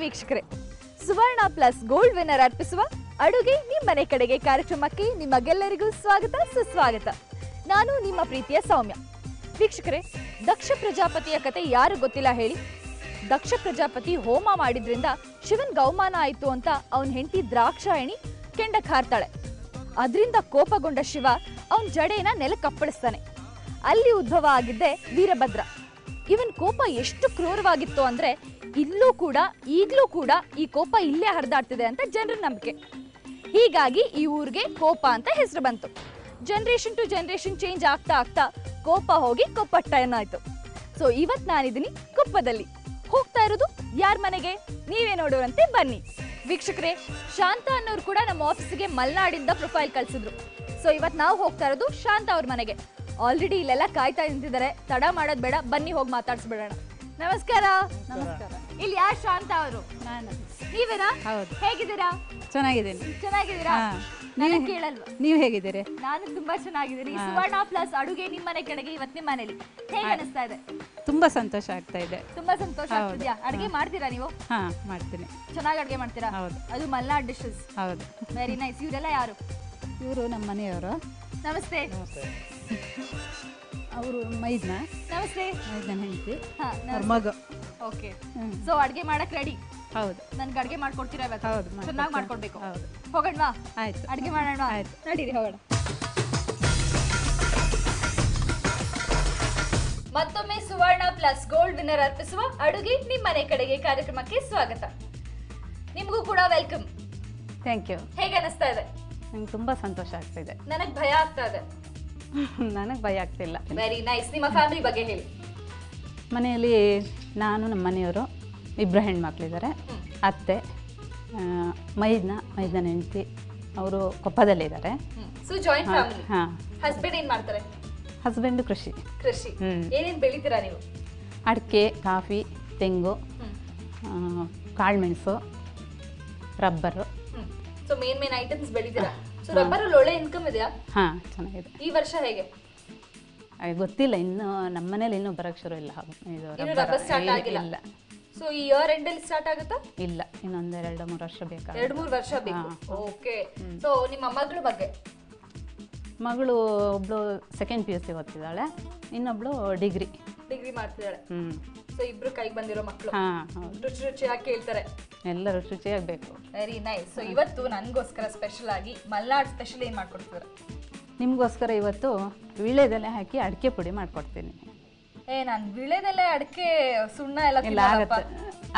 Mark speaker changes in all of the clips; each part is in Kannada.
Speaker 1: ವೀಕ್ಷಕರೇ, ಸುವರ್ಣ ಪ್ಲಸ್ ಗೋಲ್ಡ್ ವಿನ್ನರ್ ಅರ್ಪಿಸುವ ಅಡುಗೆ ನಿಮ್ಮನೆ ಕಡೆಗೆ ಕಾರ್ಯಕ್ರಮಕ್ಕೆ ನಿಮಗೆಲ್ಲರಿಗೂ ಸ್ವಾಗತ ಸುಸ್ವಾಗತ. ನಾನು ನಿಮ್ಮ ಪ್ರೀತಿಯ ಸೌಮ್ಯ. ವೀಕ್ಷಕರೇ, ದಕ್ಷ ಪ್ರಜಾಪತಿಯ ಕತೆ ಯಾರು ಗೊತ್ತಿಲ್ಲ ಹೇಳಿ? ದಕ್ಷ ಪ್ರಜಾಪತಿ ಹೋಮ ಮಾಡಿದ್ರಿಂದ ಶಿವನ್ ಗೌಮಾನ ಆಯ್ತು ಅಂತ ಅವನ ಹೆಂಡತಿ ದ್ರಾಕ್ಷಾಯಣಿ ಕೆಂಡಕ್ಕೆ ಹಾರ್ತಾಳೆ. ಅದರಿಂದ ಕೋಪಗೊಂಡ ಶಿವ ಅವನ ಜಡೆನ ನೆಲಕ್ಕೆ ಅಪ್ಪಳಿಸ್ತಾನೆ. ಅಲ್ಲಿ ಉದ್ಭವ ಆಗಿದ್ದೆ ವೀರಭದ್ರ. ಇವನ್ ಕೋಪ ಎಷ್ಟು ಕ್ರೂರವಾಗಿತ್ತು ಅಂದ್ರೆ ಈಗಲೂ ಕೂಡ ಈ ಕೋಪ ಇಲ್ಲೇ ಹರಿದಾಡ್ತಿದೆ ಅಂತ ಜನರ ನಂಬಿಕೆ. ಹೀಗಾಗಿ ಈ ಊರಿಗೆ ಕೋಪ ಅಂತ ಹೆಸರು ಬಂತು. ಜನರೇಷನ್ ಟು ಜನರೇಷನ್ ಚೇಂಜ್ ಆಗ್ತಾ ಆಗ್ತಾ ಕೋಪ ಹೋಗಿ ಕೊಪ್ಪಟ್ಟ ಏನಾಯ್ತು. ಸೊ ಇವತ್ತು ನಾನಿದ್ದೀನಿ ಕೊಪ್ಪದಲ್ಲಿ. ಹೋಗ್ತಾ ಇರೋದು ಯಾರ ಮನೆಗೆ ನೀವೇ ನೋಡೋರಂತೆ ಬನ್ನಿ. ವೀಕ್ಷಕರೇ, ಶಾಂತ ಅನ್ನೋರು ಕೂಡ ನಮ್ಮ ಆಫೀಸಿಗೆ ಮಲ್ನಾಡಿಂದ ಪ್ರೊಫೈಲ್ ಕಳ್ಸಿದ್ರು. ಸೊ ಇವತ್ತು ನಾವು ಹೋಗ್ತಾ ಇರೋದು ಶಾಂತ ಅವ್ರ ಮನೆಗೆ. ಆಲ್ರೆಡಿ ಇಲ್ಲೆಲ್ಲ ಕಾಯ್ತಾ ನಿಂತಿದ್ದಾರೆ. ತಡ ಮಾಡೋದ್ ಬೇಡ, ಬನ್ನಿ ಹೋಗಿ ಮಾತಾಡ್ಸ್ಬಿಡೋಣ. ನಮಸ್ಕಾರ.
Speaker 2: ನಮಸ್ಕಾರ.
Speaker 1: ಇಲ್ಲಿ ಯಾರು ಶಾಂತ ಅವರು?
Speaker 2: ನಾನು.
Speaker 1: ನೀವೇನಾ?
Speaker 2: ಹೌದು.
Speaker 1: ಹೇಗಿದ್ದೀರಾ?
Speaker 2: ಚೆನ್ನಾಗಿದ್ದೀನಿ.
Speaker 1: ಚೆನ್ನಾಗಿದ್ದೀರಾ? ನಾನು ಕೇಳಲ್ವಾ?
Speaker 2: ನೀವು ಹೇಗಿದ್ದೀರಿ?
Speaker 1: ನಾನು ತುಂಬಾ ಚೆನ್ನಾಗಿದ್ದೀನಿ. ಸುವರ್ಣ ಪ್ಲಸ್ ಅಡುಗೆ ನಿಮ್ಮನೆ ಕಡೆಗೆ ಇವತ್ತು ನಿಮ್ಮ ಮನೇಲಿ ಹೇಗೆ ಅನಿಸ್ತಾ ಇದೆ?
Speaker 2: ತುಂಬಾ ಸಂತೋಷ ಆಗ್ತಾ ಇದೆ.
Speaker 1: ತುಂಬಾ ಸಂತೋಷ ಆಗ್ತಿದ್ಯಾ? ಅಡುಗೆ ಮಾಡ್ತೀರಾ ನೀವು?
Speaker 2: ಹಾ, ಮಾಡ್ತೀನಿ.
Speaker 1: ಚೆನ್ನಾಗಿ ಅಡುಗೆ ಮಾಡ್ತೀರಾ?
Speaker 2: ಹೌದು.
Speaker 1: ಅದು ಮಲ್ನಾಡ್ ಡಿಶಸ್.
Speaker 2: ಹೌದು.
Speaker 1: Very nice. ಇವರೆಲ್ಲ ಯಾರು?
Speaker 2: ಇವರು ನಮ್ಮ ಮನೆಯವರು.
Speaker 1: ನಮಸ್ತೆ.
Speaker 2: ಅವರು ಮೈದ್ನ.
Speaker 1: ನಮಸ್ತೆ.
Speaker 2: ಮೈದ್ನ ಹೆಂಡತಿ.
Speaker 1: ಹಾ,
Speaker 2: ಅವ್ರ ಮಗ.
Speaker 1: ಓಕೆ. ಸೊ ಅಡುಗೆ ಮಾಡಕ್ ರೆಡಿ?
Speaker 2: ಹೌದು.
Speaker 1: ನನ್ಗೆ ಅಡುಗೆ ಮಾಡ್ಕೊಡ್ತೀರಾ ಇವತ್ತು?
Speaker 2: ಹೌದು.
Speaker 1: ಚೆನ್ನಾಗಿ ಮಾಡ್ಕೊಡ್ಬೇಕು.
Speaker 2: ಹೌದು.
Speaker 1: ಹೋಗೋಣವಾ?
Speaker 2: ಆಯ್ತು.
Speaker 1: ಅಡುಗೆ ಮಾಡೋಣ.
Speaker 2: ಆಯ್ತು.
Speaker 1: ನಡೀರಿ ಹೋಗೋಣ. ಮತ್ತೊಮ್ಮೆ ಸುವರ್ಣ ಪ್ಲಸ್ ಗೋಲ್ಡ್ ವಿನ್ನರ್ ಅರ್ಪಿಸುವ ಅಡುಗೆ ನಿಮ್ಮನೆ ಕಡೆಗೆ ಕಾರ್ಯಕ್ರಮಕ್ಕೆ ಸ್ವಾಗತ. ನಿಮಗೂ ಕೂಡ ವೆಲ್ಕಮ್.
Speaker 2: Thank you.
Speaker 1: ಹೇಗೆ ಅನಿಸ್ತಾ ಇದೆ?
Speaker 2: ನಂಗೆ ತುಂಬಾ ಸಂತೋಷ ಆಗ್ತಾ ಇದೆ.
Speaker 1: ನನಗೆ ಭಯ ಆಗ್ತಾ ಇದೆ.
Speaker 2: ನನಗೆ ಭಯ ಆಗ್ತಿಲ್ಲ.
Speaker 1: Very nice. ನಿಮ್ಮ ಫ್ಯಾಮಿಲಿ ಬಗ್ಗೆ ಹೇಳಿ.
Speaker 2: ಮನೆಯಲ್ಲಿ ನಾನು, ನಮ್ಮ ಮನೆಯವರು, ಇಬ್ಬರು ಹೆಣ್ಮಕ್ಳಿದ್ದಾರೆ. ಅತ್ತೆ, ಮೈದ್ನ ಹೆಂಡತಿ, ಅವರು ಕೊಪ್ಪದಲ್ಲಿದ್ದಾರೆ.
Speaker 1: So joint family.
Speaker 2: ಹಾಂ.
Speaker 1: ಹಸ್ಬೆಂಡ್ ಏನ್ ಮಾಡ್ತಾರೆ?
Speaker 2: ಹಸ್ಬೆಂಡು ಕೃಷಿ.
Speaker 1: ಏನೇನ್ ಬೆಳಿತೀರಾ ನೀವು?
Speaker 2: ಅಡಿಕೆ, ಕಾಫಿ, ತೆಂಗು, ಕಾಳುಮೆಣಸು, ರಬ್ಬರು.
Speaker 1: ಸೊ ಮೇನ್ ಐಟಮ್ಸ್ ಬೆಳಿತೀರಾ. ಸೊ ರಬ್ಬರ್ ಅಲ್ಲಿ ಒಳ್ಳೆ ಇನ್ಕಮ್ ಇದೆಯಾ?
Speaker 2: ಹಾ, ಚೆನ್ನಾಗಿದೆ.
Speaker 1: ಈ ವರ್ಷ ಹೇಗೆ?
Speaker 2: ಗೊತ್ತಿಲ್ಲ, ಇನ್ನು ನಮ್ಮ ಮನೇಲಿ ಇನ್ನೂ ಬರಕ್ ಶುರು ಇಲ್ಲ.
Speaker 1: ಇದು ರಬ್ಬರ್ ಸ್ಟಾರ್ಟ್ ಆಗಿಲ್ಲ.
Speaker 2: ಇಲ್ಲ.
Speaker 1: ಸೊ ಈ ಇಯರ್ ಎಂಡ್ ಅಲ್ಲಿ ಸ್ಟಾರ್ಟ್ ಆಗುತ್ತಾ?
Speaker 2: ಇಲ್ಲ, ಇನ್ನೊಂದು 2-3 ವರ್ಷ ಬೇಕಾಗುತ್ತೆ.
Speaker 1: 2-3 ವರ್ಷ ಬೇಕು. ಓಕೆ. ಸೊ ನಿಮ್ಮ ಮಗಳ ಬಗ್ಗೆ?
Speaker 2: ಮಗಳು ಒಬ್ಳು ಸೆಕೆಂಡ್ PUC ಓದ್ತಿದ್ದಾಳೆ, ಇನ್ನೊಬ್ಳು ಡಿಗ್ರಿ
Speaker 1: ಮಾಡ್ತಿದ್ದಾಳೆ. ಸೊ ಇಬ್ರು ಕೈಗೆ ಬಂದಿರೋ ಮಕ್ಕಳು.
Speaker 2: ಹಾ,
Speaker 1: ರುಚಿ ರುಚಿಯಾಗಿ ಕೇಳ್ತಾರೆ.
Speaker 2: ಎಲ್ಲರೂ ರುಚಿಯಾಗಬೇಕು.
Speaker 1: Very nice. ಸೊ ಇವತ್ತು ನನಗೋಸ್ಕರ ಸ್ಪೆಷಲ್ ಆಗಿ ಮಲ್ನಾಡ್ ಸ್ಪೆಷಲ್ ಏನ್ ಮಾಡ್ಕೊಡ್ತೀರಾ?
Speaker 2: ನಿಮಗೋಸ್ಕರ ಇವತ್ತು ವೀಳ್ಯದೆಲೆ ಹಾಕಿ ಅಡಿಕೆ ಪುಡಿ ಮಾಡ್ಕೊಡ್ತೀನಿ.
Speaker 1: ನಾನು ವಿಳೆದೆಲೆ ಅಡಿಕೆ ಸುಣ್ಣ ಎಲ್ಲ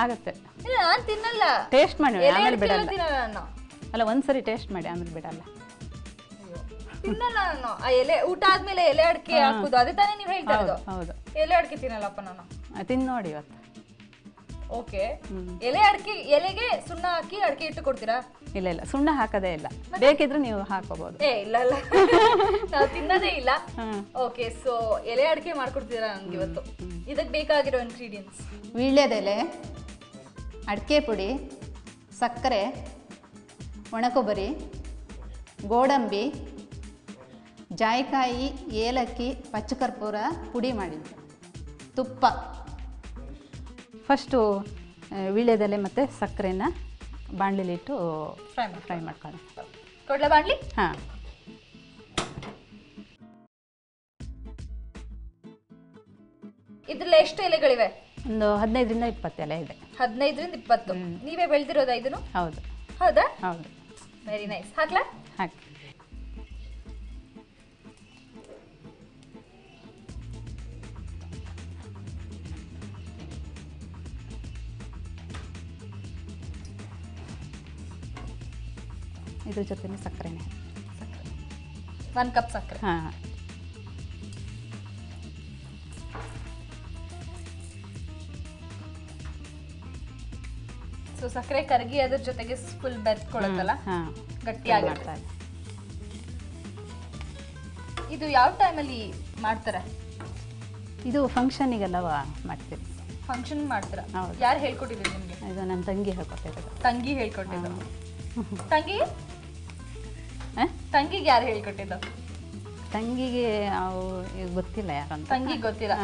Speaker 2: ಆಗತ್ತೆ.
Speaker 1: ಇಲ್ಲ, ನಾನು ತಿನ್ನಲ್ಲ.
Speaker 2: ಟೇಸ್ಟ್ ಮಾಡಿ, ಆಮೇಲೆ ಬಿಡಲ್ಲ.
Speaker 1: ತಿನ್ನಲ್ಲ.
Speaker 2: ಅಲ್ಲ, ಒಂದ್ಸರಿ ಟೇಸ್ಟ್ ಮಾಡಿ ಆಮೇಲೆ ಬಿಡಲ್ಲ.
Speaker 1: ತಿನ್ನಲ್ಲ ನಾನು. ಆ ಎಲೆ ಊಟ ಆದ್ಮೇಲೆ ಎಲೆ ಅಡಿಕೆ ಹಾಕುದು, ಅದೇ ತಾನೇ ನೀವು ಹೇಳ್ತಾ ಇರೋದು?
Speaker 2: ಹೌದು.
Speaker 1: ಎಲೆ ಅಡಿಕೆ ತಿನ್ನಲ್ಲಪ್ಪ ನಾನು.
Speaker 2: ತಿಂದು ನೋಡಿ ಇವತ್ತು.
Speaker 1: ಓಕೆ. ಎಲೆಗೆ ಸುಣ್ಣ ಹಾಕಿ ಅಡಿಕೆ ಇಟ್ಟು ಕೊಡ್ತೀರಾ?
Speaker 2: ಇಲ್ಲ, ಸುಣ್ಣ ಹಾಕದೇ ಇಲ್ಲ. ಬೇಕಿದ್ರೆ ನೀವು ಹಾಕೋಬಹುದು.
Speaker 1: ಇಲ್ಲ ನಾವು ತಿನ್ನೋದೇ ಇಲ್ಲ. ಓಕೆ. ಸೊ ಎಲೆ ಅಡಿಕೆ ಮಾಡ್ಕೊಡ್ತೀರಾ ನನ್ಗೆ ಇವತ್ತು? ಇದಕ್ಕೆ ಬೇಕಾಗಿರೋ ಇಂಗ್ರೀಡಿಯೆಂಟ್ಸ್:
Speaker 2: ವೀಳ್ಯದೆಲೆ, ಅಡಿಕೆ ಪುಡಿ, ಸಕ್ಕರೆ, ಒಣಕೊಬ್ಬರಿ, ಗೋಡಂಬಿ, ಜಾಯಿಕಾಯಿ, ಏಲಕ್ಕಿ, ಪಚ್ಚಕರ್ಪೂರ ಪುಡಿ ಮಾಡಿದ್ದು, ತುಪ್ಪ. ಫಸ್ಟು ವೀಳ್ಯದೆಲೆ ಮತ್ತು ಸಕ್ಕರೆನ ಬಾಣಲಿಲಿಟ್ಟು ಫ್ರೈ ಮಾಡ್ಕೊಳ್ಳಿ.
Speaker 1: ಕೊಡ್ಲ ಬಾಣಲಿ?
Speaker 2: ಹಾಂ.
Speaker 1: ಇದ್ರಲ್ಲಿ ಎಷ್ಟು ಎಲೆಗಳಿವೆ?
Speaker 2: ಒಂದು 15ರಿಂದ 20 ಎಲೆ ಇದೆ.
Speaker 1: 15ರಿಂದ 20. ನೀವೇ ಬೆಳೆದಿರೋದಾ ಇದನ್ನು?
Speaker 2: ಹೌದು.
Speaker 1: ಹೌದಾ?
Speaker 2: ಹೌದು.
Speaker 1: Very nice. ಹಾಕ್ಲಾ?
Speaker 2: ಹಾಕಿ. ಇದ್ರ ಜೊತೆ ಸಕ್ಕರೆನೆ.
Speaker 1: 1 ಕಪ್ ಸಕ್ಕರೆ.
Speaker 2: ಹಾಂ.
Speaker 1: ಸೊ ಸಕ್ಕರೆ ಕರಗಿ ಅದ್ರ ಜೊತೆಗೆ ಫುಲ್ ಬೆರೆತ್ಕೊಳ್ಳುತ್ತಲ್ಲ, ಗಟ್ಟಿಯಾಗಿ. ಇದು ಯಾವ ಟೈಮಲ್ಲಿ ಮಾಡ್ತಾರೆ?
Speaker 2: ಇದು ಫಂಕ್ಷನಿಗೆಲ್ಲ ಮಾಡ್ತೀವಿ.
Speaker 1: ಫಂಕ್ಷನ್ ಮಾಡ್ತೀರಾ?
Speaker 2: ಹೌದು.
Speaker 1: ಯಾರು ಹೇಳ್ಕೊಟ್ಟಿದ್ರು ನಿಮಗೆ?
Speaker 2: ಇದು ನನ್ನ ತಂಗಿ ಹೇಳ್ಕೊಟ್ಟಿರೋದು.
Speaker 1: ತಂಗಿ ಹೇಳ್ಕೊಟ್ಟಿದ್ದು? ತಂಗಿಗೆ ಯಾರು ಹೇಳ್ಕೊಟ್ಟಿದ್ದು?
Speaker 2: ತಂಗಿಗೆ ಗೊತ್ತಿಲ್ಲ ಯಾರಂತ.
Speaker 1: ತಂಗಿ ಗೊತ್ತಿಲ್ಲ.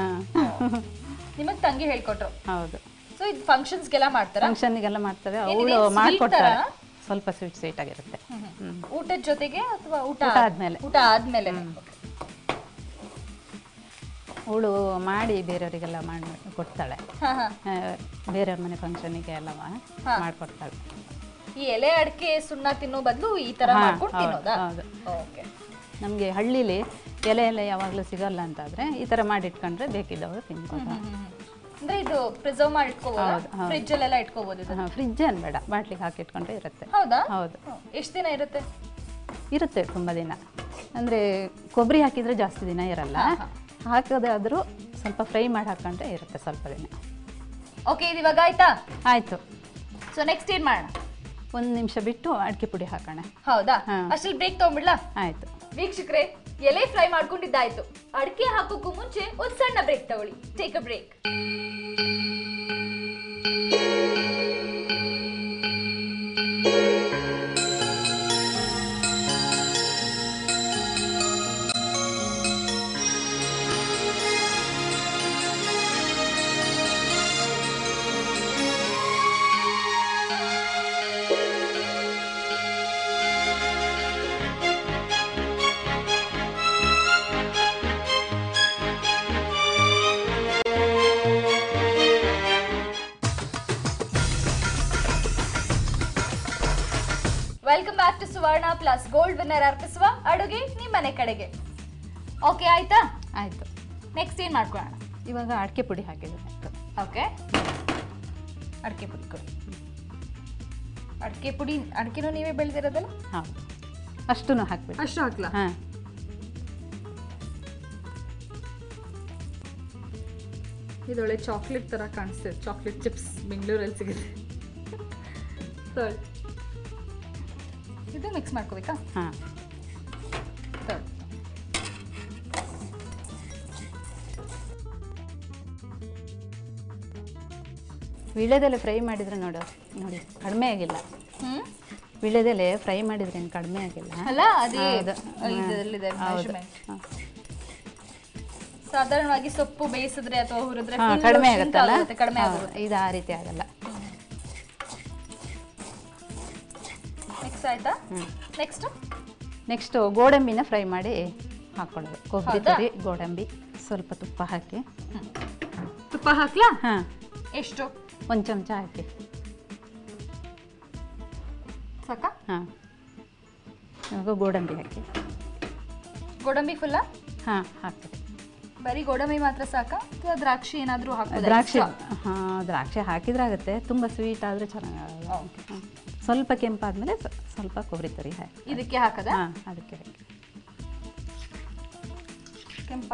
Speaker 1: ನಿಮಗೆ ತಂಗಿ ಹೇಳ್ಕೊಟ್ರು?
Speaker 2: ಹೌದು.
Speaker 1: ಸೊ ಇದು ಫಂಕ್ಷನ್ಸ್ಗೆಲ್ಲ ಮಾಡ್ತಾರಾ?
Speaker 2: ಫಂಕ್ಷನ್ಗೆಲ್ಲ ಮಾಡ್ತೇವೆ. ಅವಳು ಮಾಡ್ಕೊಡ್ತಾಳೆ. ಸ್ವಲ್ಪ ಸ್ವೀಟ್ ಆಗಿರುತ್ತೆ.
Speaker 1: ಊಟದ ಜೊತೆಗೆ ಅಥವಾ ಊಟ
Speaker 2: ಆದ್ಮೇಲೆ?
Speaker 1: ಊಟ ಆದ್ಮೇಲೆ.
Speaker 2: ಅವಳು ಮಾಡಿ ಬೇರೆಯವರಿಗೆಲ್ಲ ಮಾಡಿ ಕೊಡ್ತಾಳೆ. ಬೇರೆಯವ್ರ ಮನೆ ಫಂಕ್ಷನಿಗೆ ಎಲ್ಲ ಮಾಡ್ಕೊಡ್ತಾಳೆ.
Speaker 1: ಈ ಎಲೆ ಅಡಿಕೆ ಸುಣ್ಣ ತಿನ್ನೋ ಬದಲು ಈ ತರ ಮಾಡ್ಕೊಂಡು ತಿನ್ನೋದಾ? ಓಕೆ.
Speaker 2: ನಮಗೆ ಹಳ್ಳಿಲಿ ಎಲೆ ಯಾವಾಗಲೂ ಸಿಗಲ್ಲ ಅಂತಾದ್ರೆ ಈ ಥರ ಮಾಡಿಟ್ಕೊಂಡ್ರೆ ಬೇಕಿದ್ದವರು ತಿನ್ಬೋದು.
Speaker 1: ಅಂದ್ರೆ ಇದು ಪ್ರಿಸರ್ವ್ ಮಾಡಿ ಇಟ್ಕೋಬಹುದು, ಫ್ರಿಡ್ಜ್ ಅಲ್ಲೆಲ್ಲ ಇಟ್ಕೋಬಹುದು ಇದು?
Speaker 2: ಫ್ರಿಡ್ಜ್ ಏನು ಬೇಡ, ಬಾಟ್ಲಿಗೆ ಹಾಕಿ ಇಟ್ಕೊಂಡ್ರೆ ಇರುತ್ತೆ.
Speaker 1: ಹೌದಾ?
Speaker 2: ಹೌದು.
Speaker 1: ಎಷ್ಟು ದಿನ ಇರುತ್ತೆ?
Speaker 2: ಇರುತ್ತೆ ತುಂಬ ದಿನ. ಅಂದರೆ ಕೊಬ್ಬರಿ ಹಾಕಿದರೆ ಜಾಸ್ತಿ ದಿನ ಇರಲ್ಲ, ಹಾಕೋದಾದರೂ ಸ್ವಲ್ಪ ಫ್ರೈ ಮಾಡಿ ಹಾಕೊಂಡ್ರೆ ಇರುತ್ತೆ ಸ್ವಲ್ಪ ದಿನ.
Speaker 1: ಓಕೆ, ಇದು ಇವಾಗ ಆಯ್ತಾ?
Speaker 2: ಆಯಿತು.
Speaker 1: ಸೊ ನೆಕ್ಸ್ಟ್ ಏನು ಮಾಡೋಣ?
Speaker 2: 1 ನಿಮಿಷ ಬಿಟ್ಟು ಅಡಿಕೆ ಪುಡಿ ಹಾಕೋಣ.
Speaker 1: ಹೌದಾ? ಅಷ್ಟಲ್ಲಿ ಬ್ರೇಕ್ ತಗೊಂಡ್ಬಿಡ್ಲಾ?
Speaker 2: ಆಯಿತು.
Speaker 1: ವೀಕ್ಷಕರೇ, ಎಲೆ ಫ್ರೈ ಮಾಡ್ಕೊಂಡಿದ್ದಾಯ್ತು. ಅಡಿಕೆ ಹಾಕೋಕ್ಕೂ ಮುಂಚೆ ಒಂದು ಸಣ್ಣ ಬ್ರೇಕ್ ತಗೊಳ್ಳಿ. Take a break. Welcome back to Suvarna plus gold winner ಅರ್ಪಿಸುವ ಅಡುಗೆ ನಿಮ್ಮನೆ ಕಡೆಗೆ. ಓಕೆ, ಆಯ್ತಾ?
Speaker 2: ಆಯಿತು.
Speaker 1: ನೆಕ್ಸ್ಟ್ ಏನು ಮಾಡ್ಕೊಳ್ಳೋಣ?
Speaker 2: ಇವಾಗ ಅಡಿಕೆ ಪುಡಿ ಹಾಕಿದ್ರೆ ಆಯಿತು.
Speaker 1: ಓಕೆ, ಅಡಿಕೆ ಪುಡಿ ಕೊಡಿ. ಅಡಿಕೆ ಪುಡಿ, ಅಡಿಕೆನೂ ನೀವೇ ಬೆಳೆದಿರೋದಲ್ಲ?
Speaker 2: ಹೌದು, ಅಷ್ಟೂ ಹಾಕ್ಬಿಡಿ.
Speaker 1: ಅಷ್ಟು ಹಾಕ್ಲಾ?
Speaker 2: ಹಾಂ.
Speaker 1: ಇದೊಳ್ಳೆ ಚಾಕ್ಲೇಟ್ ಥರ ಕಾಣಿಸ್ತದೆ. ಚಾಕ್ಲೇಟ್ ಚಿಪ್ಸ್ ಬೆಂಗಳೂರಲ್ಲಿ ಸಿಗುತ್ತೆ. ಇದು ಮಿಕ್ಸ್ ಮಾಡ್ಕೋಬೇಕಾ?
Speaker 2: ಹಾಂ. ವೀಳ್ಯದೆಲೆ ಫ್ರೈ ಮಾಡಿದರೆ ನೋಡಿ ಕಡಿಮೆ ಆಗಿಲ್ಲ. ವೀಳ್ಯದೆಲೆ ಫ್ರೈ ಮಾಡಿದ್ರೆ ಏನು ಕಡಿಮೆ ಆಗಿಲ್ಲ
Speaker 1: ಅಲ್ಲ? ಅದೇ ಇದರಲ್ಲಿದೆ ಮೆಷರ್ಮೆಂಟ್. ಸಾಧಾರಣವಾಗಿ ಸೊಪ್ಪು ಬೇಯಿಸಿದ್ರೆ ಅಥವಾ ಹುರಿದ್ರೆ
Speaker 2: ಕಡಿಮೆ ಆಗುತ್ತಲ್ಲ,
Speaker 1: ಕಡಿಮೆ ಆಗುತ್ತೆ.
Speaker 2: ಇದು ಆ ರೀತಿ ಆಗಲ್ಲ.
Speaker 1: ನೆಕ್ಸ್ಟ್ ಆಯ್ತಾ?
Speaker 2: ನೆಕ್ಸ್ಟ್ ಗೋಡಂಬಿನ ಫ್ರೈ ಮಾಡಿ ಹಾಕೊಳ್ಳೋದು. ಕೊಬ್ಬರಿ ತುರಿ, ಗೋಡಂಬಿ, ಸ್ವಲ್ಪ ತುಪ್ಪ ಹಾಕಿ.
Speaker 1: ತುಪ್ಪ ಹಾಕ್ಲಾ?
Speaker 2: ಹಾಂ.
Speaker 1: ಎಷ್ಟು?
Speaker 2: 1 ಚಮಚ ಹಾಕಿ.
Speaker 1: ಸಾಕಾ?
Speaker 2: ಹಾಂ. ಇವಾಗ ಗೋಡಂಬಿ ಹಾಕಿ.
Speaker 1: ಗೋಡಂಬಿ ಫುಲ್ಲಾ?
Speaker 2: ಹಾಂ, ಹಾಕ್ತೀವಿ.
Speaker 1: ಬರೀ ಗೋಡಂಬಿ ಮಾತ್ರ ಸಾಕಾ ಅಥವಾ ದ್ರಾಕ್ಷಿ ಏನಾದರೂ ಹಾಕೋದು?
Speaker 2: ದ್ರಾಕ್ಷಿ ಹಾಕಿದ್ರೆ ಆಗುತ್ತೆ. ತುಂಬ ಸ್ವೀಟ್ ಆದರೆ ಚೆನ್ನಾಗಿ. ಸ್ವಲ್ಪ ಕೆಂಪಾದ್ಮೇಲೆ ಸ್ವಲ್ಪ ಕೊಬ್ಬರಿ ತುರಿ ಹಾಕಿ
Speaker 1: ಇದಕ್ಕೆ ಹಾಕದ?
Speaker 2: ಹಾಂ, ಅದಕ್ಕೆ ಹಾಕಿ.
Speaker 1: ಕೆಂಪ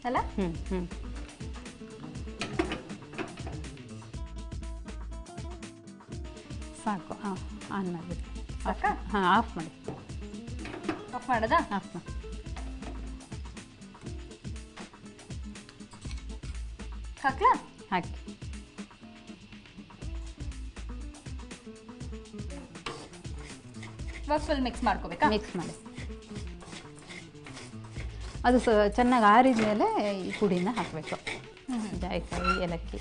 Speaker 1: ಅಲ್ಲ?
Speaker 2: ಸಾಕು. ಹಾಂ, ಆನ್ ಮಾಡಿಬಿಡಿ.
Speaker 1: ಸಾಕಾ?
Speaker 2: ಹಾಂ, ಆಫ್ ಮಾಡಿ.
Speaker 1: ಆಫ್ ಮಾಡೋದಾ?
Speaker 2: ಆಫ್ ಮಾಡಿ.
Speaker 1: ಹಾಕ್ಲಾ?
Speaker 2: ಹಾಕಿ.
Speaker 1: ಇವಾಗ ಫುಲ್ ಮಿಕ್ಸ್ ಮಾಡ್ಕೋಬೇಕಾ?
Speaker 2: ಮಿಕ್ಸ್ ಮಾಡಿ. ಅದು ಚೆನ್ನಾಗಿ ಆರಿದ ಮೇಲೆ ಈ ಪುಡಿನ ಹಾಕಬೇಕು. ಜಾಯಿಕಾಯಿ, ಏಲಕ್ಕಿ.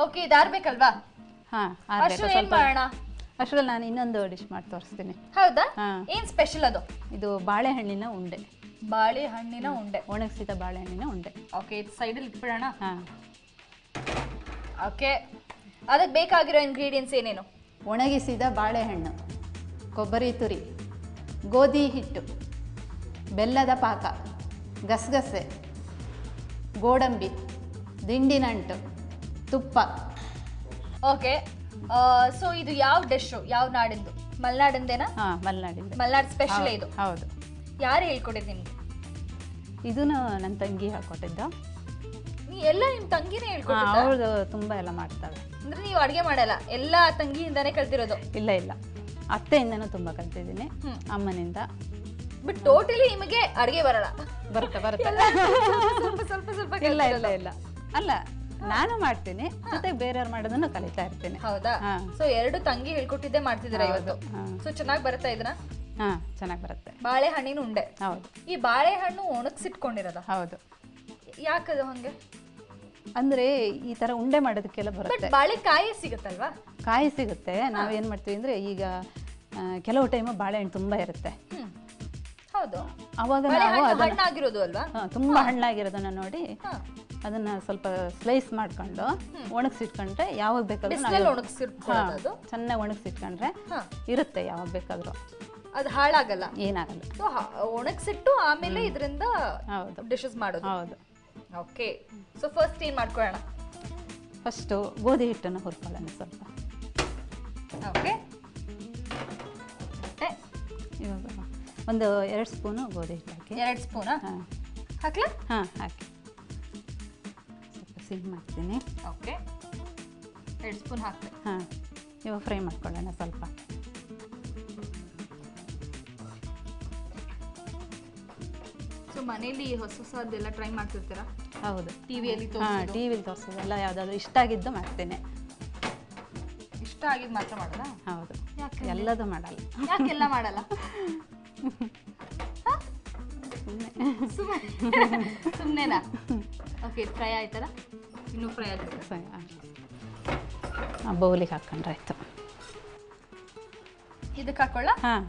Speaker 1: ಓಕೆ, ಇದು ಆರ್ಬೇಕಲ್ವಾ?
Speaker 2: ಹಾಂ,
Speaker 1: ಅಷ್ಟು ಏನು ಮಾಡೋಣ?
Speaker 2: ಅಷ್ಟರಲ್ಲಿ ನಾನು ಇನ್ನೊಂದು ಡಿಶ್ ಮಾಡಿ ತೋರಿಸ್ತೀನಿ.
Speaker 1: ಹೌದಾ? ಏನು ಸ್ಪೆಷಲ್ ಅದು?
Speaker 2: ಇದು ಬಾಳೆಹಣ್ಣಿನ ಉಂಡೆ.
Speaker 1: ಬಾಳೆಹಣ್ಣಿನ ಉಂಡೆ,
Speaker 2: ಒಣಗಿಸಿದ ಬಾಳೆಹಣ್ಣಿನ ಉಂಡೆ.
Speaker 1: ಓಕೆ, ಇದು ಸೈಡಲ್ಲಿ ಇಟ್ಬಿಡೋಣ.
Speaker 2: ಹಾಂ.
Speaker 1: ಓಕೆ, ಅದಕ್ಕೆ ಬೇಕಾಗಿರೋ ಇಂಗ್ರೀಡಿಯೆಂಟ್ಸ್ ಏನೇನು?
Speaker 2: ಒಣಗಿಸಿದ ಬಾಳೆಹಣ್ಣು, ಕೊಬ್ಬರಿ ತುರಿ, ಗೋಧಿ ಹಿಟ್ಟು, ಬೆಲ್ಲದ ಪಾಕ, ಗಸಗಸೆ, ಗೋಡಂಬಿ, ದಿಂಡಿನಂಟು, ತುಪ್ಪ.
Speaker 1: ಓಕೆ, ಸೊ ಇದು ಯಾವ ಡಿಶ್ಶು? ಯಾವ ನಾಡಿಂದು? ಮಲೆನಾಡಿಂದೇನಾ?
Speaker 2: ಹಾಂ, ಮಲೆನಾಡಿಂದ.
Speaker 1: ಮಲೆನಾಡು ಸ್ಪೆಷಲ್ ಇದು?
Speaker 2: ಹೌದು.
Speaker 1: ಯಾರು ಹೇಳ್ಕೊಟ್ಟಿದ್ದು ನಿಮ್ಗೆ?
Speaker 2: ಇದನ್ನು ನನ್ನ ತಂಗಿ ಹಾಕೊಟ್ಟಿದ್ದ.
Speaker 1: ನೀ ಎಲ್ಲ ನಿಮ್ಮ ತಂಗಿನೇ ಹೇಳ್ಕೊಟ್ಟಿದ್ದ?
Speaker 2: ಅವಳು ತುಂಬ ಎಲ್ಲ ಮಾಡ್ತಾಳೆ.
Speaker 1: ಅಂದ್ರೆ ನೀವು ಅಡುಗೆ ಮಾಡಲ್ಲ, ಎಲ್ಲ ತಂಗಿಯಿಂದಾನೇ ಕಲ್ತಿರೋದು?
Speaker 2: ಇಲ್ಲ ಇಲ್ಲ, ಅತ್ತೆಯಿಂದನೂ ತುಂಬ ಕಲ್ತಿದ್ದೀನಿ, ಅಮ್ಮನಿಂದ.
Speaker 1: ಬಟ್ ಟೋಟಲಿ ನಿಮಗೆ ಅಡುಗೆ ಬರಲ್ಲ?
Speaker 2: ಬರುತ್ತೆ.
Speaker 1: ಸ್ವಲ್ಪ ಸ್ವಲ್ಪ ಸ್ವಲ್ಪ.
Speaker 2: ಇಲ್ಲ ಇಲ್ಲ ಇಲ್ಲ, ಅಲ್ಲ, ನಾನು ಮಾಡ್ತೀನಿ, ಜೊತೆಗೆ ಬೇರೆಯವ್ರು ಮಾಡೋದನ್ನು ಕಲಿತಾ ಇರ್ತೀನಿ.
Speaker 1: ಹೌದಾ? ಸೊ ಎರಡು ತಂಗಿ ಹೇಳ್ಕೊಟ್ಟಿದ್ದೆ ಮಾಡ್ತಿದ್ದೀರಾ ಇವತ್ತು? ಸೊ ಚೆನ್ನಾಗಿ ಬರುತ್ತಾ ಇದನ್ನ?
Speaker 2: ಹಾಂ, ಚೆನ್ನಾಗಿ ಬರುತ್ತೆ.
Speaker 1: ಬಾಳೆಹಣ್ಣಿನ ಉಂಡೆ.
Speaker 2: ಹೌದು.
Speaker 1: ಈ ಬಾಳೆಹಣ್ಣು ಒಣಗಿಸಿಟ್ಕೊಂಡಿರೋದ?
Speaker 2: ಹೌದು.
Speaker 1: ಯಾಕದು ಹಂಗೆ?
Speaker 2: ಅಂದರೆ ಈ ಥರ ಉಂಡೆ ಮಾಡೋದಕ್ಕೆಲ್ಲ
Speaker 1: ಬಟ್
Speaker 2: ಬರುತ್ತೆ.
Speaker 1: ಬಾಳೆಕಾಯಿ ಸಿಗುತ್ತಲ್ವಾ?
Speaker 2: ಕಾಯಿ ಸಿಗುತ್ತೆ. ನಾವೇನು ಮಾಡ್ತೀವಿ ಅಂದರೆ ಈಗ ಕೆಲವು ಟೈಮು ಬಾಳೆಹಣ್ಣು ತುಂಬ ಇರುತ್ತೆ.
Speaker 1: ಹೌದು,
Speaker 2: ಅವಾಗ ನಾವು
Speaker 1: ಹಣ್ಣಾಗಿರೋದು ಅಲ್ವಾ?
Speaker 2: ತುಂಬ ಹಣ್ಣಾಗಿರೋದನ್ನ ನೋಡಿ ಅದನ್ನು ಸ್ವಲ್ಪ ಸ್ಲೈಸ್ ಮಾಡ್ಕೊಂಡು ಒಣಗಿಸಿಟ್ಕೊಂಡ್ರೆ ಯಾವಾಗ ಬೇಕಾದ್ರೂ ಚೆನ್ನಾಗಿ ಒಣಗಿಸಿಟ್ಕೊಂಡ್ರೆ ಇರುತ್ತೆ ಯಾವಾಗ ಬೇಕಾದರೂ.
Speaker 1: ಅದು ಹಾಳಾಗಲ್ಲ,
Speaker 2: ಏನಾಗಲ್ಲ.
Speaker 1: ಒಣಗಿಸಿಟ್ಟು ಆಮೇಲೆ ಇದರಿಂದ
Speaker 2: ಹೌದು
Speaker 1: ಡಿಶಸ್ ಮಾಡೋದು.
Speaker 2: ಹೌದು.
Speaker 1: ಓಕೆ, ಸೊ ಫಸ್ಟ್ ಏನು ಮಾಡ್ಕೊಳ್ಳೋಣ?
Speaker 2: ಫಸ್ಟು ಗೋಧಿ ಹಿಟ್ಟನ್ನು ಹುರ್ಕೊಳ್ಳೋಣ ಸ್ವಲ್ಪ.
Speaker 1: ಓಕೆ,
Speaker 2: ಇವಾಗ ಒಂದು 2 ಸ್ಪೂನು ಗೋಧಿ ಹಿಟ್ಟು ಹಾಕಿ.
Speaker 1: 2 ಸ್ಪೂನಾ?
Speaker 2: ಹಾಂ,
Speaker 1: ಹಾಕ್ಲಾ?
Speaker 2: ಹಾಂ ಹಾಕಿ. ಸ್ವಲ್ಪ ಸಿಮ್ ಮಾಡ್ತೀನಿ.
Speaker 1: ಓಕೆ, 2 ಸ್ಪೂನ್ ಹಾಕ್ತೆ.
Speaker 2: ಹಾಂ, ಇವಾಗ ಫ್ರೈ ಮಾಡ್ಕೊಳ್ಳೋಣ ಸ್ವಲ್ಪ.
Speaker 1: ಸೊ ಮನೇಲಿ ಹೊಸದೆಲ್ಲ ಟ್ರೈ ಮಾಡ್ತಿರ್ತೀರಾ?
Speaker 2: ಹೌದು,
Speaker 1: ಟಿವಿಯಲ್ಲಿ
Speaker 2: ತೋರಿಸೋದು ಎಲ್ಲ ಯಾವುದಾದ್ರು ಇಷ್ಟ ಆಗಿದ್ದು ಮಾಡ್ತೇನೆ.
Speaker 1: ಇಷ್ಟ ಆಗಿದ್ದು ಮಾತ್ರ ಮಾಡೋದಾ?
Speaker 2: ಹೌದು, ಎಲ್ಲದೂ ಮಾಡಲ್ಲ.
Speaker 1: ಯಾಕೆಲ್ಲ ಮಾಡಲ್ಲ? ಸುಮ್ಮನೆನಾ? ಓಕೆ, ಫ್ರೈ ಆಯ್ತಲ್ಲ? ಇನ್ನೂ ಫ್ರೈ ಆಗಬೇಕು.
Speaker 2: ಬೌಲಿಗೆ ಹಾಕೊಂಡ್ರೆ ಆಯ್ತು.
Speaker 1: ಇದಕ್ಕೆ ಹಾಕೊಳ್ಳ?
Speaker 2: ಹಾಂ.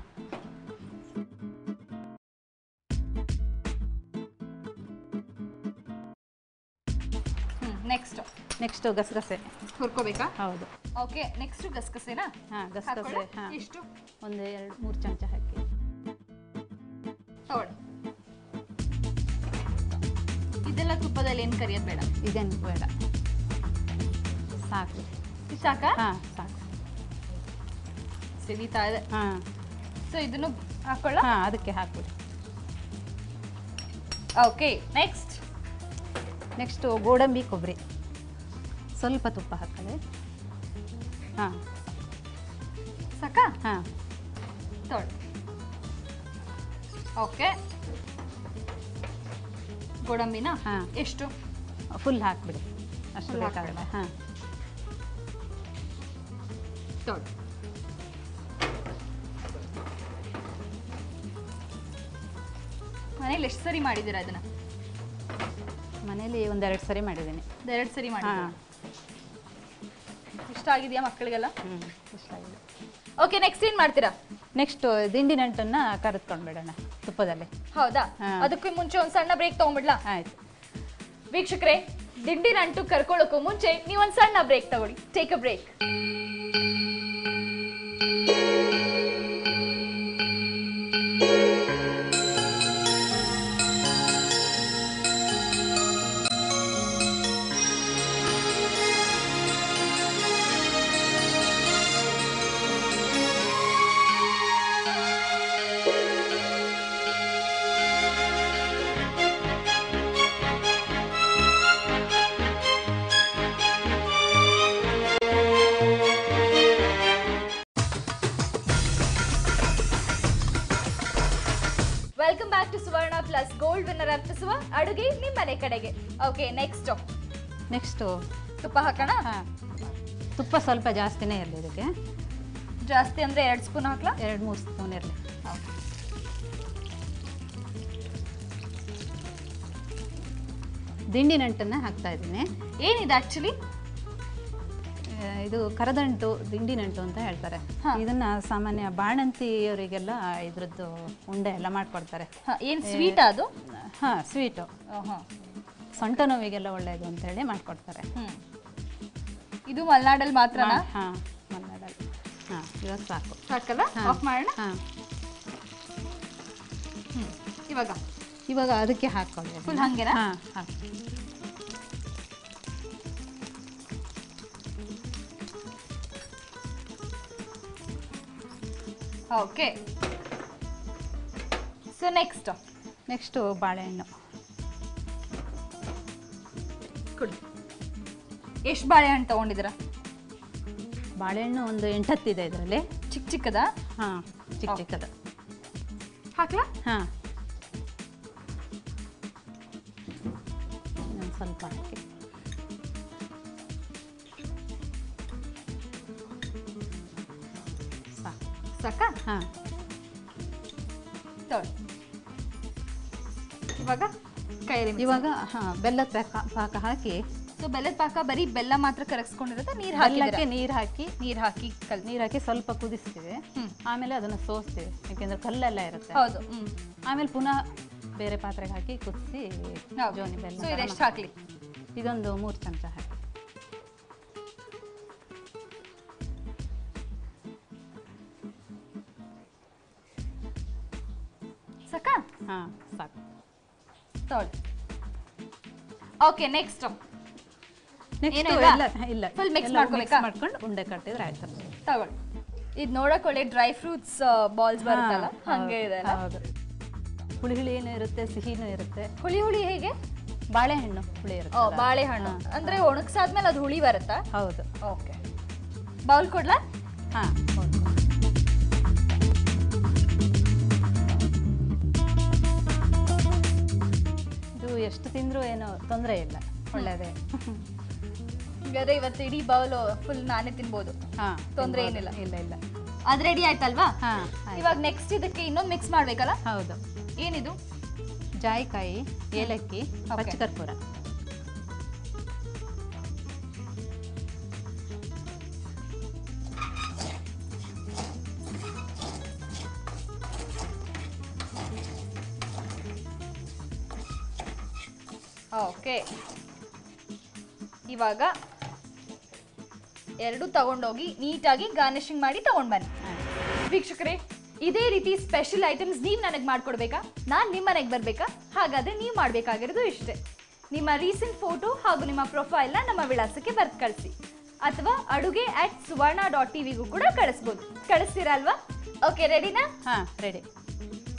Speaker 2: ನೆಕ್ಸ್ಟು ಗಸಗಸೆ
Speaker 1: ಹುರ್ಕೋಬೇಕಾ?
Speaker 2: ಹೌದು.
Speaker 1: ಓಕೆ, ನೆಕ್ಸ್ಟ್ ಗಸಗಸೆನಾ?
Speaker 2: ಹಾಂ, ಗಸಗಸೆ. ಹಾಂ,
Speaker 1: ಎಷ್ಟು?
Speaker 2: ಒಂದು 2-3 ಚಮಚ ಹಾಕಿ
Speaker 1: ತಗೊಳ್ಳಿ. ಇದೆಲ್ಲ ತುಪ್ಪದಲ್ಲಿ ಏನು ಕರಿಯೋದು ಬೇಡ?
Speaker 2: ಇದೇನು ಬೇಡ, ಸಾಕು.
Speaker 1: ಸಾಕಾ?
Speaker 2: ಹಾಂ, ಸಾಕು.
Speaker 1: ಸಿಡಿತಾ ಇದೆ.
Speaker 2: ಹಾಂ,
Speaker 1: ಸೊ ಇದನ್ನು ಹಾಕೊಳ್ಳ?
Speaker 2: ಹಾಂ, ಅದಕ್ಕೆ ಹಾಕ್ಬಿಡಿ.
Speaker 1: ಓಕೆ,
Speaker 2: ನೆಕ್ಸ್ಟು ಗೋಡಂಬಿ ಕೊಬ್ಬರಿ ಸ್ವಲ್ಪ ತುಪ್ಪ ಹಾಕೊಳ್ಳಿ. ಹಾಂ,
Speaker 1: ಸಾಕಾ?
Speaker 2: ಹಾಂ,
Speaker 1: ತೊಗೊಳ್ಳಿ. ಓಕೆ, ಗೋಡಂಬಿನ?
Speaker 2: ಹಾಂ.
Speaker 1: ಎಷ್ಟು?
Speaker 2: ಫುಲ್ ಹಾಕ್ಬಿಡಿ, ಅಷ್ಟು ಬೇಕಾಗಲ್ಲ. ಹಾಂ,
Speaker 1: ತೊಗೊಳ್ಳಿ. ಮನೇಲಿ ಎಷ್ಟು ಸರಿ ಮಾಡಿದ್ದೀರಾ ಅದನ್ನ?
Speaker 2: ಮನೇಲಿ 1-2 ಸರಿ ಮಾಡಿದ್ದೀನಿ.
Speaker 1: 2 ಸರಿ ಮಾಡಿ.
Speaker 2: ಹಾಂ.
Speaker 1: ಇಷ್ಟ ಆಗಿದೆಯಾ ಮಕ್ಕಳಿಗೆಲ್ಲ?
Speaker 2: ಇಷ್ಟ ಆಗಿದೆ.
Speaker 1: ಓಕೆ, ನೆಕ್ಸ್ಟ್ ಏನು ಮಾಡ್ತೀರಾ?
Speaker 2: ನೆಕ್ಸ್ಟು ದಿಂಡಿನ ಅಂಟನ್ನು ಕರೆದುಕೊಂಡ್ಬಿಡೋಣ ತುಪ್ಪದಲ್ಲಿ.
Speaker 1: ಹೌದಾ? ಅದಕ್ಕೆ ಮುಂಚೆ ಒಂದು ಸಣ್ಣ ಬ್ರೇಕ್ ತಗೊಂಡ್ಬಿಡ್ಲಾ?
Speaker 2: ಆಯ್ತು.
Speaker 1: ವೀಕ್ಷಕರೇ, ದಿಂಡಿನ ಅಂಟು ಕರ್ಕೊಳ್ಳೋಕ್ಕೂ ಮುಂಚೆ ನೀವೊಂದು ಸಣ್ಣ ಬ್ರೇಕ್ ತಗೊಳ್ಳಿ. Take a break. Welcome back to Suvarna plus gold winner ಅರ್ಪಿಸುವ ಅಡುಗೆ ನಿಮ್ಮನೆ ಕಡೆಗೆ. ಓಕೆ, ನೆಕ್ಸ್ಟು ತುಪ್ಪ ಹಾಕೋಣ.
Speaker 2: ಹಾಂ, ತುಪ್ಪ ಸ್ವಲ್ಪ ಜಾಸ್ತಿನೇ ಇರಲಿ. ಇದಕ್ಕೆ
Speaker 1: ಜಾಸ್ತಿ ಅಂದರೆ 2 ಸ್ಪೂನ್ ಹಾಕ್ಲಾ?
Speaker 2: 2-3 ಸ್ಪೂನ್ ಇರಲಿ. ದಿಂಡಿನಂಟನ್ನು ಹಾಕ್ತಾ ಇದ್ದೀನಿ.
Speaker 1: ಏನಿದೆ ಆ್ಯಕ್ಚುಲಿ?
Speaker 2: ಇದು ಕರದಂಟು, ದಿಂಡಿನಂಟು ಅಂತ ಹೇಳ್ತಾರೆ. ಇದನ್ನ ಸಾಮಾನ್ಯ ಬಾಣಂತಿಯವರಿಗೆಲ್ಲ ಇದ್ರದ್ದು ಉಂಡೆ ಎಲ್ಲ ಮಾಡ್ಕೊಡ್ತಾರೆ.
Speaker 1: ಏನು ಸ್ವೀಟ್ ಅದು?
Speaker 2: ಹಾಂ, ಸ್ವೀಟು. ಸೊಂಟ ನೋವಿಗೆಲ್ಲ ಒಳ್ಳೆಯದು ಅಂತ ಹೇಳಿ ಮಾಡ್ಕೊಡ್ತಾರೆ.
Speaker 1: ಇದು ಮಲೆನಾಡಲ್ಲಿ ಮಾತ್ರ?
Speaker 2: ಹಾಂ, ಮಲೆನಾಡಲ್ಲಿ. ಹಾಂ, ಇವಾಗ ಸಾಕು.
Speaker 1: ಸಾಕಲ್ಲ? ಆಫ್ ಮಾಡೋಣ.
Speaker 2: ಹಾಂ,
Speaker 1: ಇವಾಗ
Speaker 2: ಅದಕ್ಕೆ ಹಾಕ್ಕೊಳ್ಳಿ.
Speaker 1: ಫುಲ್ ಹಾಗೆನಾ?
Speaker 2: ಹಾಂ, ಹಾಕಿ.
Speaker 1: ಓಕೆ, ಸೊ ನೆಕ್ಸ್ಟು
Speaker 2: ಬಾಳೆಹಣ್ಣು.
Speaker 1: ಕೊಡಿ. ಎಷ್ಟು ಬಾಳೆಹಣ್ಣು ತಗೊಂಡಿದ್ದೀರಾ?
Speaker 2: ಬಾಳೆಹಣ್ಣು ಒಂದು 8-10 ಇದೆ ಇದರಲ್ಲಿ.
Speaker 1: ಚಿಕ್ಕದಾ?
Speaker 2: ಹಾಂ, ಚಿಕ್ಕದ.
Speaker 1: ಹಾಕ್ಲಾ?
Speaker 2: ಹಾಂ, ಸ್ವಲ್ಪ ಹಾಕಿ.
Speaker 1: ಸಾಕಾ?
Speaker 2: ಹಾಂ,
Speaker 1: ಇವಾಗ
Speaker 2: ಇವಾಗ ಹಾಂ, ಬೆಲ್ಲದ ಪಾಕ ಹಾಕಿ
Speaker 1: ಸೊ ಬೆಲ್ಲದ ಪಾಕ ಬರೀ ಬೆಲ್ಲ ಮಾತ್ರ ಕರಗಿಸ್ಕೊಂಡಿರುತ್ತೆ,
Speaker 2: ಬೆಲ್ಲಕ್ಕೆ ನೀರು ಹಾಕಿ
Speaker 1: ನೀರು ಹಾಕಿ
Speaker 2: ಸ್ವಲ್ಪ ಕುದಿಸ್ತೀವಿ. ಆಮೇಲೆ ಅದನ್ನು ಸೋಸ್ತೀವಿ, ಯಾಕೆಂದ್ರೆ ಕಲ್ಲೆಲ್ಲ ಇರುತ್ತೆ.
Speaker 1: ಹೌದು.
Speaker 2: ಆಮೇಲೆ ಪುನಃ ಬೇರೆ ಪಾತ್ರೆಗೆ ಹಾಕಿ ಕುದಿಸಿ ಜೋನಿ ಬೆಲ್ಲ.
Speaker 1: ಸೊ ಇದೆಷ್ಟು ಹಾಕ್ಲಿ?
Speaker 2: ಇದೊಂದು 3 ಚಮಚ ಹಾಕಿ.
Speaker 1: ಸಾಕಾ?
Speaker 2: ಹಾಂ ಸಾಕು.
Speaker 1: ತೊಗೊಳ್ಳಿ. ಓಕೆ, ನೆಕ್ಸ್ಟ್
Speaker 2: ಇಲ್ಲ
Speaker 1: ಫುಲ್ ಮಿಕ್ಸ್
Speaker 2: ಮಾಡ್ಕೊಂಡು ಉಂಡೆ ಕಟ್ಟಿದ್ರೆ ಆಯ್ತು.
Speaker 1: ತಗೊಳ್ಳಿ. ಇದು ನೋಡಕ್ ಒಳ್ಳೆ ಡ್ರೈ ಫ್ರೂಟ್ಸ್ ಬಾಲ್ಸ್ ಬರುತ್ತಲ್ಲ ಹಂಗೆ ಇದೆ.
Speaker 2: ಹೌದು. ಹುಳಿ ಏನೂ ಇರುತ್ತೆ, ಸಿಹಿನೂ ಇರುತ್ತೆ.
Speaker 1: ಹುಳಿ ಹೇಗೆ?
Speaker 2: ಬಾಳೆಹಣ್ಣು ಹುಳಿ ಇರುತ್ತೆ.
Speaker 1: ಬಾಳೆಹಣ್ಣು ಅಂದ್ರೆ ಒಣಗ್ಸಾದ್ಮೇಲೆ ಅದು ಹುಳಿ ಬರುತ್ತಾ?
Speaker 2: ಹೌದು.
Speaker 1: ಓಕೆ, ಬೌಲ್ ಕೊಡ್ಲಾ?
Speaker 2: ಹಾಂ ಹೌದು. ಇದು ಎಷ್ಟು ತಿಂದರೂ ಏನೋ ತೊಂದರೆ ಇಲ್ಲ, ಒಳ್ಳೆಯದೇ.
Speaker 1: ಹಾಗಾದ್ರೆ ಇವತ್ತು ಇಡೀ ಬೌಲ್ ಫುಲ್ ನಾನೇ ತಿನ್ಬೋದು.
Speaker 2: ಹಾಂ,
Speaker 1: ತೊಂದರೆ ಏನಿಲ್ಲ.
Speaker 2: ಇಲ್ಲ.
Speaker 1: ಅದು ರೆಡಿ ಆಯ್ತಲ್ವಾ?
Speaker 2: ಹಾಂ.
Speaker 1: ಇವಾಗ ನೆಕ್ಸ್ಟ್ ಇದಕ್ಕೆ ಇನ್ನೊಂದು ಮಿಕ್ಸ್ ಮಾಡ್ಬೇಕಲ್ಲ?
Speaker 2: ಹೌದು.
Speaker 1: ಏನಿದು?
Speaker 2: ಜಾಯಿಕಾಯಿ, ಏಲಕ್ಕಿ, ಪಚ್ಚ ಕರ್ಪೂರ.
Speaker 1: ಓಕೆ, ಇವಾಗ ಎರಡು ತಗೊಂಡೋಗಿ ನೀಟಾಗಿ ಗಾರ್ನಿಶಿಂಗ್ ಮಾಡಿ ತಗೊಂಡ್ ಬನ್ನಿ. ವೀಕ್ಷಕರೇ, ಇದೇ ರೀತಿ ಸ್ಪೆಷಲ್ ಐಟಮ್ಸ್ ನೀವು ನನಗೆ ಮಾಡ್ಕೊಡ್ಬೇಕಾ? ನಾನು ನಿಮ್ಮ ಮನೆಗೆ ಬರಬೇಕಾ? ಹಾಗಾದ್ರೆ ನೀವು ಮಾಡಬೇಕಾಗಿರೋದು ಇಷ್ಟೇ. ನಿಮ್ಮ ರೀಸೆಂಟ್ ಫೋಟೋ ಹಾಗೂ ನಿಮ್ಮ ಪ್ರೊಫೈಲ್ನ ನಮ್ಮ ವಿಳಾಸಕ್ಕೆ ಬರ್ದು ಕಳಿಸಿ, ಅಥವಾ aduge@suvarna.tv ಕೂಡ ಕಳಿಸ್ಬೋದು. ಕಳಿಸ್ತೀರಾ ಅಲ್ವಾ? ಓಕೆ, ರೆಡಿನಾ?
Speaker 2: ಹಾಂ, ರೆಡಿ.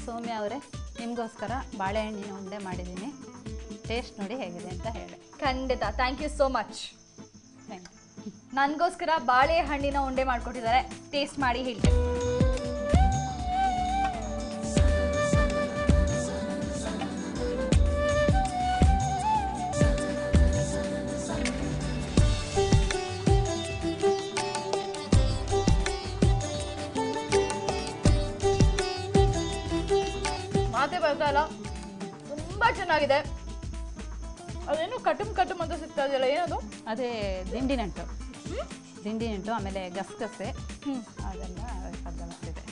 Speaker 2: ಸೌಮ್ಯ ಅವರೇ, ನಿಮಗೋಸ್ಕರ ಬಾಳೆಹಣ್ಣಿನ ಉಂಡೆ ಮಾಡಿದ್ದೀನಿ. ಟೇಸ್ಟ್ ನೋಡಿ ಹೇಗಿದೆ ಅಂತ ಹೇಳಿ.
Speaker 1: ಖಂಡಿತ. Thank you so much.
Speaker 2: Thank you.
Speaker 1: ನನಗೋಸ್ಕರ ಬಾಳೆಹಣ್ಣಿನ ಉಂಡೆ ಮಾಡಿಕೊಟ್ಟಿದ್ದಾರೆ. ಟೇಸ್ಟ್ ಮಾಡಿ ಹೇಳ್ತೇನೆ. ಮಾತೆ ಬರ್ತಾ ಇಲ್ಲ, ತುಂಬಾ ಚೆನ್ನಾಗಿದೆ. ಅದೇನು ಕಟುಮ್ ಅಂತ ಸಿಗ್ತಾ ಇದೆಯಲ್ಲ, ಏನದು?
Speaker 2: ಅದೇ ದಿಂಡಿನಂಟು, ಆಮೇಲೆ ಗಸಗಸೆ ಅದೆಲ್ಲ ಬರ್ತಿದೆ.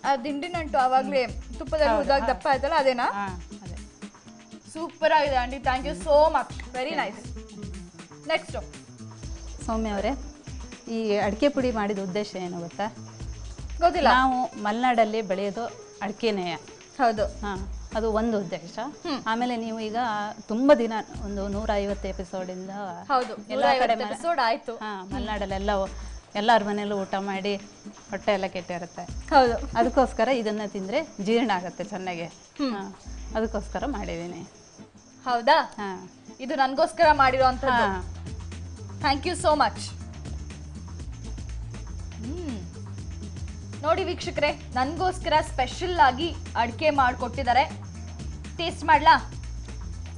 Speaker 1: ಆ ದಿಂಡಿನಂಟು ಆವಾಗಲೇ ತುಪ್ಪದಲ್ಲಿ ಹುರಿದಾಗ ದಪ್ಪ ಆಯ್ತಲ್ಲ, ಅದೇನಾ?
Speaker 2: ಅದೇ.
Speaker 1: ಸೂಪರ್ ಆಗಿದೆ aunty, thank you so much, very nice. Next
Speaker 2: Soumya ಅವರೇ, ಈ ಅಡಿಕೆ ಪುಡಿ ಮಾಡಿದ ಉದ್ದೇಶ ಏನು ಗೊತ್ತಾ?
Speaker 1: ಗೊತ್ತಿಲ್ಲ.
Speaker 2: ನಾವು ಮಲೆನಾಡಲ್ಲಿ ಬೆಳೆಯೋದು ಅಡಿಕೆನೇ.
Speaker 1: ಹೌದು.
Speaker 2: ಹಾಂ, ಅದು ಒಂದು ಉದ್ದೇಶ. ಆಮೇಲೆ ನೀವು ಈಗ ತುಂಬಾ ದಿನ, ಒಂದು 150 ಎಪಿಸೋಡಿಂದ
Speaker 1: ಎಲ್ಲ ಕಡೆ ಎಪಿಸೋಡ್ ಆಯ್ತು.
Speaker 2: ಮಲೆನಾಡಲ್ಲೆಲ್ಲ ಎಲ್ಲರ ಮನೆಯಲ್ಲೂ ಊಟ ಮಾಡಿ ಹೊಟ್ಟೆ ಎಲ್ಲ ಕೆಟ್ಟಿರುತ್ತೆ.
Speaker 1: ಹೌದು.
Speaker 2: ಅದಕ್ಕೋಸ್ಕರ ಇದನ್ನ ತಿಂದ್ರೆ ಜೀರ್ಣ ಆಗುತ್ತೆ ಚೆನ್ನಾಗಿ. ಅದಕ್ಕೋಸ್ಕರ ಮಾಡಿದ್ದೀನಿ.
Speaker 1: ಹೌದಾ?
Speaker 2: ಹಾಂ,
Speaker 1: ಇದು ನನಗೋಸ್ಕರ ಮಾಡಿರೋಂಥದ್ದು. Thank you so much. ನೋಡಿ ವೀಕ್ಷಕರೇ, ನನಗೋಸ್ಕರ ಸ್ಪೆಷಲ್ ಆಗಿ ಅಡಿಕೆ ಮಾಡಿಕೊಟ್ಟಿದ್ದಾರೆ. ಟೇಸ್ಟ್ ಮಾಡ್ಲಾ?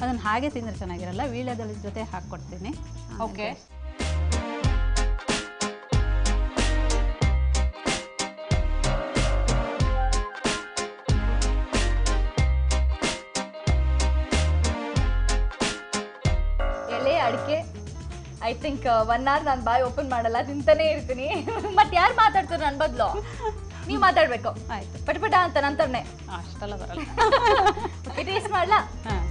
Speaker 2: ಅದನ್ನು ಹಾಗೆ ತಿಂದರೆ ಚೆನ್ನಾಗಿರಲ್ಲ, ವೀಳ್ಯದೆಲೆ ಜೊತೆ ಹಾಕ್ಕೊಡ್ತೀನಿ.
Speaker 1: ಓಕೆ. ಎಲೆ ಅಡಿಕೆ ಐ ಥಿಂಕ್ 1 hour ನಾನು ಬಾಯಿ ಓಪನ್ ಮಾಡಲ್ಲ, ತಿಂತಾನೆ ಇರ್ತೀನಿ. ಮತ್ತೆ ಯಾರು ಮಾತಾಡ್ತಾರೆ ನನ್ನ ಬದಲು? ನೀವು ಮಾತಾಡ್ಬೇಕು.
Speaker 2: ಆಯ್ತು,
Speaker 1: ಪಟಪಟ ಅಂತ ನಂತರನೇ.
Speaker 2: ಅಷ್ಟೆಲ್ಲ ಬರಲ್ಲ.
Speaker 1: ಟೇಸ್ಟ್ ಮಾಡ್ಲಾ?
Speaker 2: ಹಾಂ.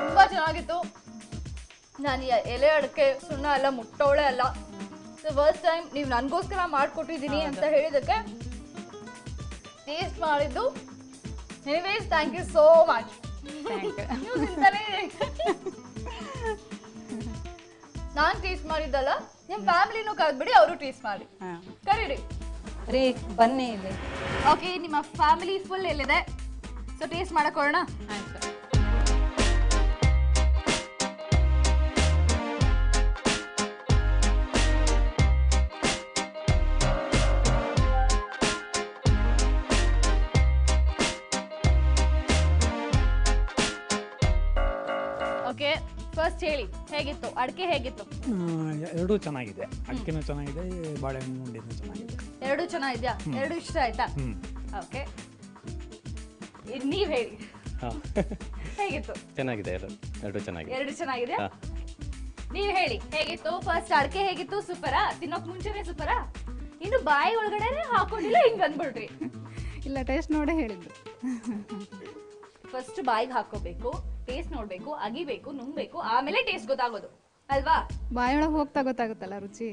Speaker 1: ತುಂಬಾ ಚೆನ್ನಾಗಿತ್ತು. ನಾನು ಎಲೆ ಅಡಿಕೆ ಸುಣ್ಣ ಎಲ್ಲ ಮುಟ್ಟೋಳೆ ಅಲ್ಲ. ಸೊ ಫಸ್ಟ್ ಟೈಮ್ ನೀವು ನನಗೋಸ್ಕರ ಮಾಡಿಕೊಟ್ಟಿದ್ದೀನಿ ಅಂತ ಹೇಳಿದಕ್ಕೆ ಟೇಸ್ಟ್ ಮಾಡಿದ್ದು. Anyways, thank you so much. ನಾನು ಟೇಸ್ಟ್ ಮಾಡಿದ್ದಲ್ಲ, ನಿಮ್ಮ ಫ್ಯಾಮಿಲಿನೂ ಕರೆದ್ಬಿಡಿ, ಅವರು ಟೇಸ್ಟ್ ಮಾಡಿ. ಕರೀರಿ
Speaker 2: ರೀ, ಬನ್ನಿ ಇಲ್ಲಿ.
Speaker 1: ಓಕೆ, ನಿಮ್ಮ ಫ್ಯಾಮಿಲಿ ಫುಲ್ ಎಲ್ಲಿದೆ? ಸೊ ಟೇಸ್ಟ್ ಮಾಡಕ್ಕೋಣ.
Speaker 2: ಆಯ್ತು.
Speaker 1: ಓಕೆ, ಫಸ್ಟ್ ಹೇಳಿ ಹೇಗಿತ್ತು ಅಡಿಕೆ, ಹೇಗಿತ್ತು?
Speaker 3: ಎರಡೂ ಚೆನ್ನಾಗಿದೆ, ಅಕ್ಕಿನೂ ಚೆನ್ನಾಗಿದೆ, ಬಾಳೆಹಣ್ಣು ಉಂಡಿನೂ ಚೆನ್ನಾಗಿದೆ.
Speaker 1: ಎರಡು ಚೆನ್ನಾಗಿದ್ಯಾ? ಎರಡು ಇಷ್ಟ ಆಯ್ತಾ? ಓಕೆ, ನೀವ್ ಹೇಳಿ ಹೇಗಿತ್ತು?
Speaker 4: ಚೆನ್ನಾಗಿದೆ, ಎರಡು ಚೆನ್ನಾಗಿದೆ.
Speaker 1: ಎರಡು ಚೆನ್ನಾಗಿದ್ಯಾ? ನೀವ್ ಹೇಳಿ ಹೇಗಿತ್ತು? ಫಸ್ಟ್ ಅಡಿಕೆ ಹೇಗಿತ್ತು? ಸೂಪರಾ? ತಿನ್ನೋಕ್ ಮುಂಚೆನೆ ಸೂಪರಾ? ಇನ್ನು ಬಾಯಿ ಒಳಗಡೆ ಹಾಕೊಂಡಿಲ್ಲ, ಹಿಂಗ್ ಅಂದ್ಬಿಡ್ರಿ.
Speaker 5: ಇಲ್ಲ, ಟೇಸ್ಟ್ ನೋಡೇ ಹೇಳಿದ್ದು.
Speaker 1: ಫಸ್ಟ್ ಬಾಯಿಗೆ ಹಾಕೋಬೇಕು, ಟೇಸ್ಟ್ ನೋಡ್ಬೇಕು, ಅಗಿಬೇಕು, ನುಂಗ್ಬೇಕು, ಆಮೇಲೆ ಟೇಸ್ಟ್ ಗೊತ್ತಾಗೋದು ಅಲ್ವಾ?
Speaker 5: ಬಾಯೊಳಗೆ ಹೋಗ್ತಾ ಗೊತ್ತಾಗುತ್ತಲ್ಲ ರುಚಿ.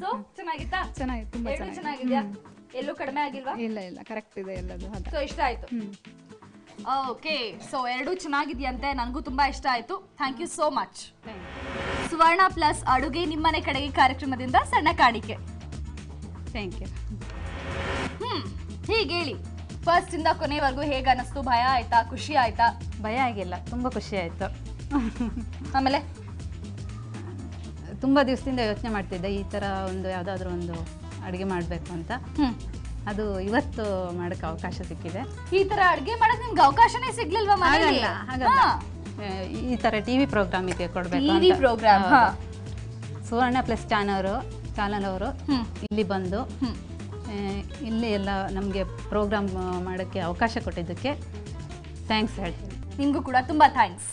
Speaker 1: ಸೊ ಚೆನ್ನಾಗಿತ್ತಾ?
Speaker 5: ಚೆನ್ನಾಗಿತ್ತು, ತುಂಬಾ
Speaker 1: ಎರಡು ಚೆನ್ನಾಗಿದ್ಯಾ? ಎಲ್ಲೂ ಕಡಿಮೆ ಆಗಿಲ್ವಾ?
Speaker 5: ಇಲ್ಲ ಇಲ್ಲ, ಕರೆಕ್ಟ್ ಇದೆ ಎಲ್ಲದು.
Speaker 1: ಸೊ ಇಷ್ಟ ಆಯ್ತು. ಓಕೆ, ಸೊ ಎರಡು ಚೆನ್ನಾಗಿದೆಯಂತೆ, ನನಗೂ ತುಂಬಾ ಇಷ್ಟ ಆಯ್ತು. Thank you so much. Suvarna plus ಅಡುಗೆ ನಿಮ್ಮನೆ ಕಡೆಗೆ ಕಾರ್ಯಕ್ರಮದಿಂದ ಸಣ್ಣ ಕಾಣಿಕೆ.
Speaker 2: Thank you.
Speaker 1: ಹೀಗೆ ಹೇಳಿ, ಫಸ್ಟ್ ಇಂದ ಕೊನೆವರೆಗೂ ಹೇಗೆ ಅನಿಸ್ತು? ಭಯ ಆಯ್ತಾ? ಖುಷಿ ಆಯ್ತಾ?
Speaker 2: ಭಯ ಆಗಿಲ್ಲ, ತುಂಬ ಖುಷಿ ಆಯಿತು.
Speaker 1: ಆಮೇಲೆ
Speaker 2: ತುಂಬ ದಿವಸದಿಂದ ಯೋಚನೆ ಮಾಡ್ತಿದ್ದೆ ಈ ಥರ ಒಂದು ಯಾವುದಾದ್ರೂ ಒಂದು ಅಡುಗೆ ಮಾಡಬೇಕು ಅಂತ. ಅದು ಇವತ್ತು ಮಾಡೋಕ್ಕೆ ಅವಕಾಶ ಸಿಕ್ಕಿದೆ.
Speaker 1: ಈ ತರ ಅಡುಗೆ ಮಾಡಕ್ ನಿಮ್ಗೆ ಅವಕಾಶನೇ ಸಿಗ್ಲಿಲ್ವಾ ಮನೆಯಲ್ಲಿ?
Speaker 2: ಹಾಗಲ್ಲ, ಈ ಥರ ಟಿ ವಿ ಪ್ರೋಗ್ರಾಮಿಗೆ ಕೊಡಬೇಕು
Speaker 1: ಟಿವಿ ಪ್ರೋಗ್ರಾಮ್.
Speaker 2: ಸುವರ್ಣ ಪ್ಲಸ್ ಚಾನಲ್ ಅವರು ಇಲ್ಲಿ ಬಂದು ಇಲ್ಲಿ ಎಲ್ಲ ನಮಗೆ ಪ್ರೋಗ್ರಾಮ್ ಮಾಡೋಕ್ಕೆ ಅವಕಾಶ ಕೊಟ್ಟಿದ್ದಕ್ಕೆ ಥ್ಯಾಂಕ್ಸ್ ಹೇಳ್ತೀನಿ.
Speaker 1: ನಿಮಗೂ ಕೂಡ ತುಂಬ ಥ್ಯಾಂಕ್ಸ್.